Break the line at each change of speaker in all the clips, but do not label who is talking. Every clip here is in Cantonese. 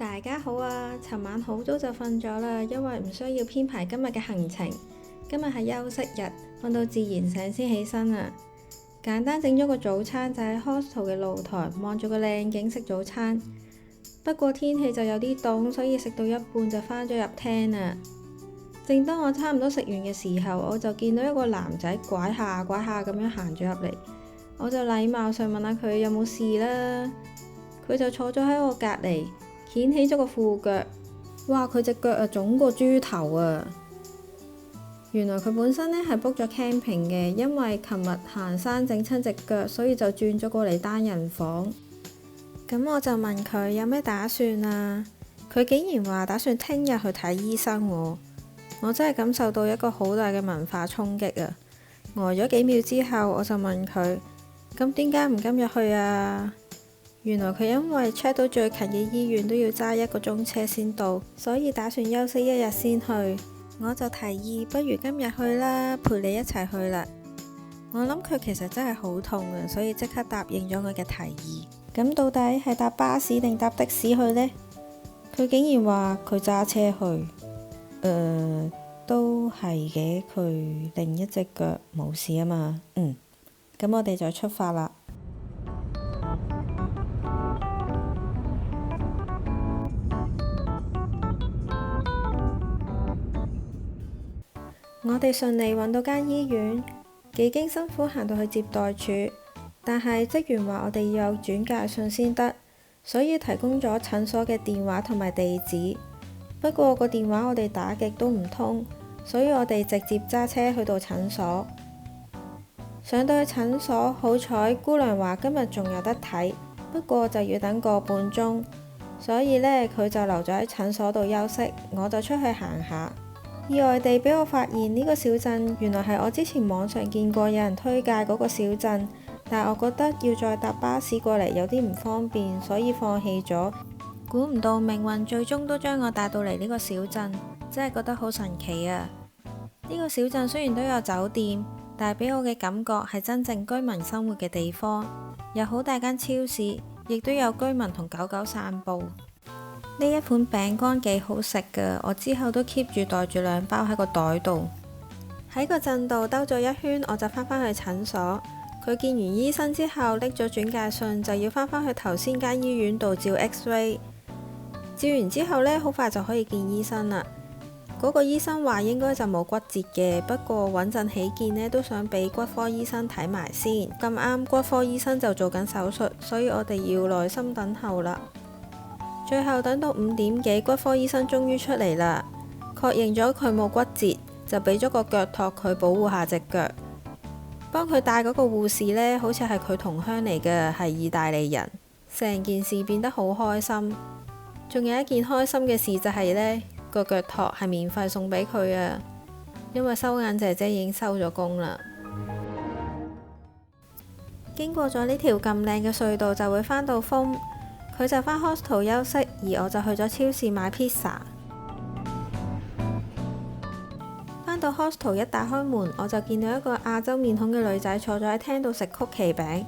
大家好啊！尋晚好早就瞓咗啦，因為唔需要編排今日嘅行程。今日係休息日，瞓到自然醒先起身啊。簡單整咗個早餐，就喺 hostel 嘅露台望住個靚景食早餐。不過天氣就有啲凍，所以食到一半就返咗入廳啦。正當我差唔多食完嘅時候，我就見到一個男仔拐下拐下咁樣行咗入嚟，我就禮貌上問下佢有冇事啦。佢就坐咗喺我隔離，掀起咗個褲腳，哇！佢隻腳啊腫過豬頭啊！原來佢本身呢係 book 咗 camping 嘅，因為琴日行山整親隻腳，所以就轉咗過嚟單人房。咁我就問佢有咩打算啊？佢竟然話打算聽日去睇醫生喎。我真係感受到一個好大嘅文化衝擊啊！呆咗幾秒之後，我就問佢：咁點解唔今日去啊？原來佢因為 check 到最近嘅醫院都要揸1個鐘車先到，所以打算休息1日先去。我就提議不如今日去啦，陪你一齊去啦。我諗佢其實真係好痛啊，所以即刻答應咗我嘅提議。咁到底係搭巴士定搭的士去呢？佢竟然話佢揸車去。都係嘅，佢另一隻腳冇事啊嘛。咁我哋就出發啦。我哋順利揾到間醫院，幾經辛苦行到去接待處，但係職員話我哋要有轉介信先得，所以提供咗診所嘅電話同埋地址。不過個電話我哋打極都唔通，所以我哋直接揸車去到診所。上到去診所，好彩姑娘話今日仲有得睇，不過就要等個半鐘，所以呢，佢就留咗喺診所度休息，我就出去行下。意外地俾我發現呢個小鎮原來係我之前網上見過有人推介嗰個小鎮，但係我覺得要再搭巴士過嚟有啲唔方便，所以放棄咗。估唔到命運最終都將我帶到嚟呢個小鎮，真係覺得好神奇啊！呢個小鎮雖然都有酒店，但係俾我嘅感覺係真正居民生活嘅地方，有好大間超市，亦都有居民同狗狗散步。呢一款餅乾幾好食㗎，我之後都 keep 住袋住2包喺個袋度。喺個鎮度兜咗一圈，我就返返去診所。佢見完醫生之後，拎咗轉介信，就要返返去頭先間醫院度照 X-ray。照完之後呢，好快就可以見醫生啦。嗰個醫生話應該就冇骨折嘅，不過穩陣起見呢，都想俾骨科醫生睇埋先。咁啱骨科醫生就做緊手術，所以我哋要耐心等候啦。最後等到5點幾，骨科醫生終於出嚟啦，確認咗佢冇骨折，就俾咗個腳托佢保護下隻腳。幫佢帶嗰個護士呢，好似係佢同鄉嚟嘅，係意大利人。成件事變得好開心。仲有一件開心嘅事就係呢個腳托係免費送俾佢啊，因為收銀姐姐已經收咗工啦。經過咗呢條咁靚嘅隧道就會返到風，佢就返 hostel 休息，而我就去咗超市買 pizza。返到 hostel 一打開門，我就見到一個亞洲面孔嘅女仔坐咗喺廳度食曲奇餅。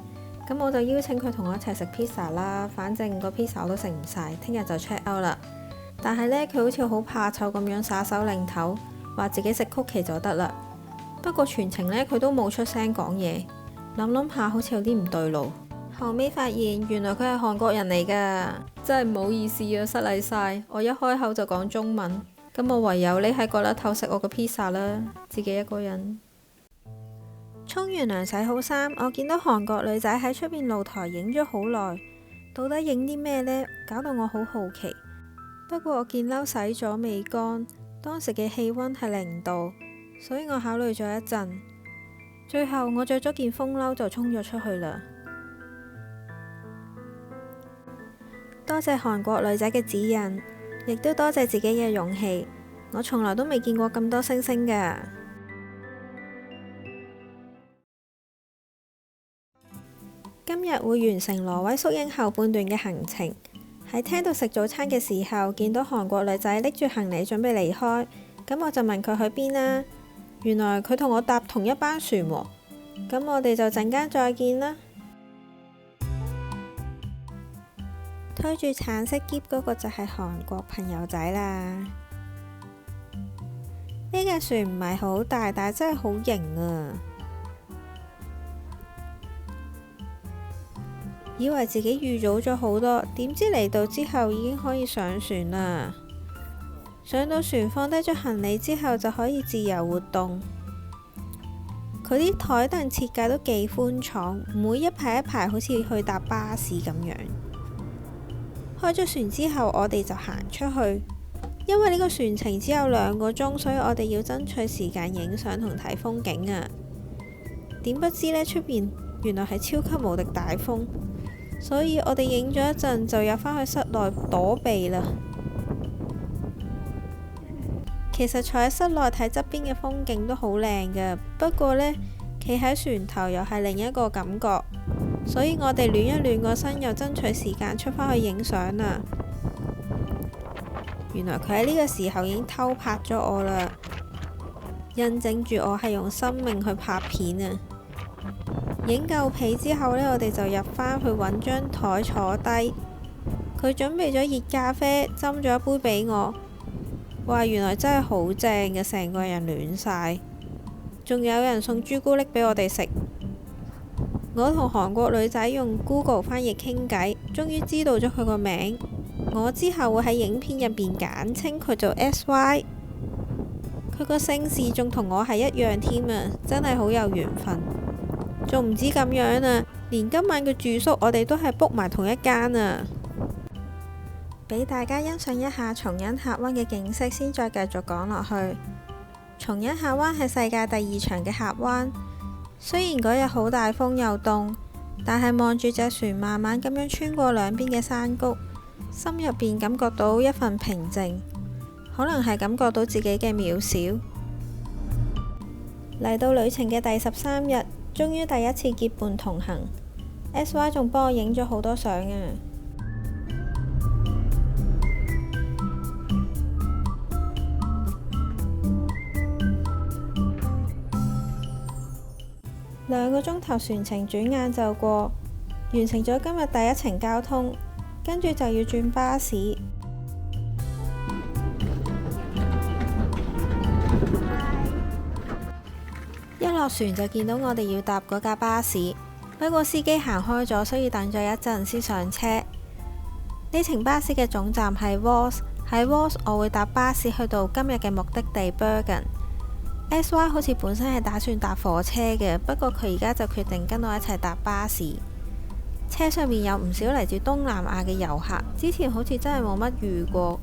咁我就邀請佢同我一齊食 pizza 啦，反正個 pizza 我都食唔晒，聽日就 check out 啦。但係呢，佢好似好怕醜咁樣耍手擰頭，話自己食曲奇就得啦。不過全程呢，佢都冇出聲講嘢，諗下好似有啲唔對路。後尾發現原來佢係韓國人嚟㗎，真係唔好意思啊，失禮晒。我一開口就講中文，咁我唯有匿喺角落頭食我個 pizza 啦，自己一個人。沖完涼洗好衫，我見到韓國女仔喺出邊露台影咗好耐，到底影啲咩呢？搞到我好好奇。不過我件褸洗咗未乾，當時嘅氣溫係0度，所以我考慮咗一陣，最後我着咗件風褸就衝咗出去啦。多謝韓國女仔嘅指引，亦都多謝自己嘅勇氣。我從來都未見過咁多星星㗎。今日會完成挪威宿營後半段嘅行程。喺廳度食早餐嘅時候，見到韓國女仔拎住行李準備離開，咁我就問佢去邊啦。原來佢同我搭同一班船喎，咁我哋就陣間再見啦。推住橙色篋嗰個就係韓國朋友仔啦。呢架船唔係好大，但係真係好型啊！以為自己預早咗好多，點知嚟到之後已經可以上船啦。上到船放低咗行李之後，就可以自由活動。佢啲台凳設計都幾寬敞，唔會一排一排好似去搭巴士咁樣。開咗船之後，我哋就行出去。因為呢個船程只有2個鐘，所以我哋要爭取時間影相同睇風景啊。點不知呢，出邊原來係超級無敵大風，所以我哋影咗一陣就入返去室內躲避啦。其實坐喺室內睇側邊嘅風景都好靚㗎，不過呢，企喺船頭又係另一個感覺，所以我哋暖一暖個身，又爭取時間出返去影相啦。原來佢喺呢個時候已經偷拍咗我啦，印證住我係用生命去拍片啊！影夠皮之後呢，我哋就入返去揾張台坐低。佢準備咗熱咖啡，斟咗一杯俾我。哇！原來真係好正嘅，成個人暖晒。仲有人送朱古力俾我哋食。我同韓國女仔用 Google 翻譯傾偈，終於知道咗佢個名。我之後會喺影片入邊簡稱佢做 SY， 佢個姓氏仲同我係一樣添啊！真係好有緣分。仲唔止咁樣啊，連今晚嘅住宿我哋都係 book 埋同一間啊！俾大家欣賞一下松恩峽灣嘅景色，先再繼續講落去。松恩峽灣係世界第2長嘅峽灣，雖然嗰日好大風又凍，但係望住隻船慢慢咁樣穿過兩邊嘅山谷，心入邊感覺到一份平靜，可能係感覺到自己嘅渺小。嚟到旅程嘅第13日，終於第一次結伴同行。SY 仲幫我影咗好多相啊！2個鐘頭船程轉眼就過，完成咗今日第一程交通，跟住就要轉巴士。一落船就見到我哋要搭嗰架巴士，不過司機行開咗，所以等咗一陣先上車。呢程巴士嘅總站係 Voss， 喺 Voss 我會搭巴士去到今日嘅目的地 Bergen。SY 好似本身係打算搭火車嘅，不過佢而家就決定跟我一齊搭巴士。車上面有唔少嚟自東南亞嘅遊客，之前好似真係冇乜遇過。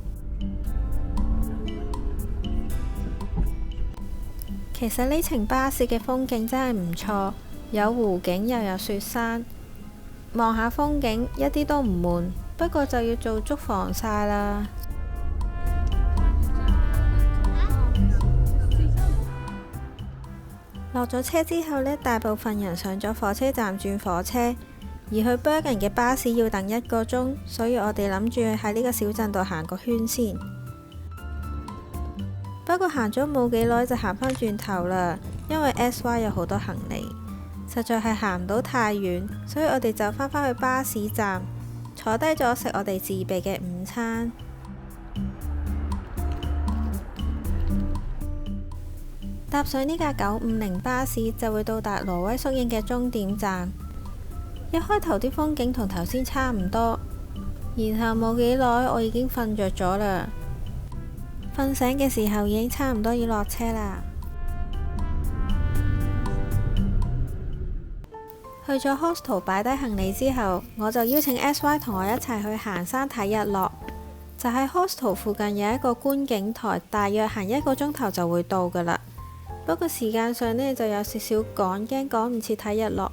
其實呢程巴士嘅風景真係唔錯，有湖景又有雪山，望下風景一啲都唔悶。不過就要做足防曬啦。落咗車之後呢，大部分人上咗火車站轉火車，而去 Bergen 嘅巴士要等1個鐘，所以我哋諗住喺呢個小鎮度行個圈先。不過行咗冇幾耐就行返轉頭啦，因為 SY 有好多行李，實在係行唔到太遠，所以我哋就返返去巴士站，坐低咗食我哋自備嘅午餐。搭上呢架950巴士就會到達挪威宿營嘅終點站。一開頭啲風景同頭先差唔多，然後冇幾耐我已經瞓着咗啦。瞓醒嘅時候已經差唔多要落車啦。去咗 hostel 擺低行李之後，我就邀請 SY 同我一齊去行山睇日落。就喺 hostel 附近有一個觀景台，大約行1個鐘頭就會到噶啦。不過時間上呢，就有少少趕，驚趕唔切睇日落。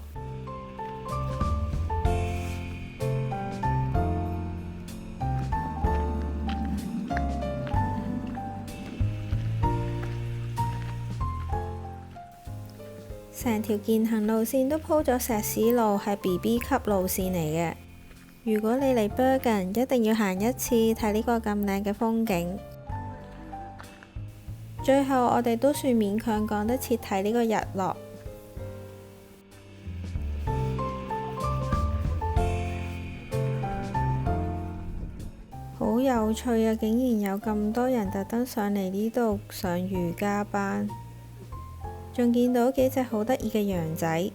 成條健行路線都鋪咗石屎路，係 BB 級路線嚟嘅。如果你嚟 Bergen，一定要行一次睇呢個咁靚嘅風景。最後我哋都算勉強趕得切睇呢個日落。好有趣啊！竟然有咁多人特登上嚟呢度上瑜伽班，仲見到幾隻好得意嘅羊仔。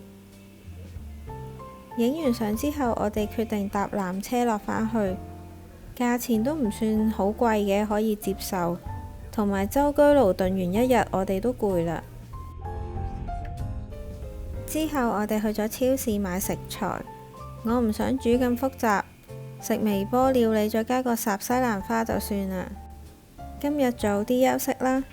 影完相之後，我哋決定搭纜車落返去，價錢都唔算好貴嘅，可以接受。同埋舟車勞頓完一日，我哋都攰啦。之後我哋去咗超市買食材，我唔想煮咁複雜，食微波料理再加個烚西蘭花就算啦。今日早啲休息啦。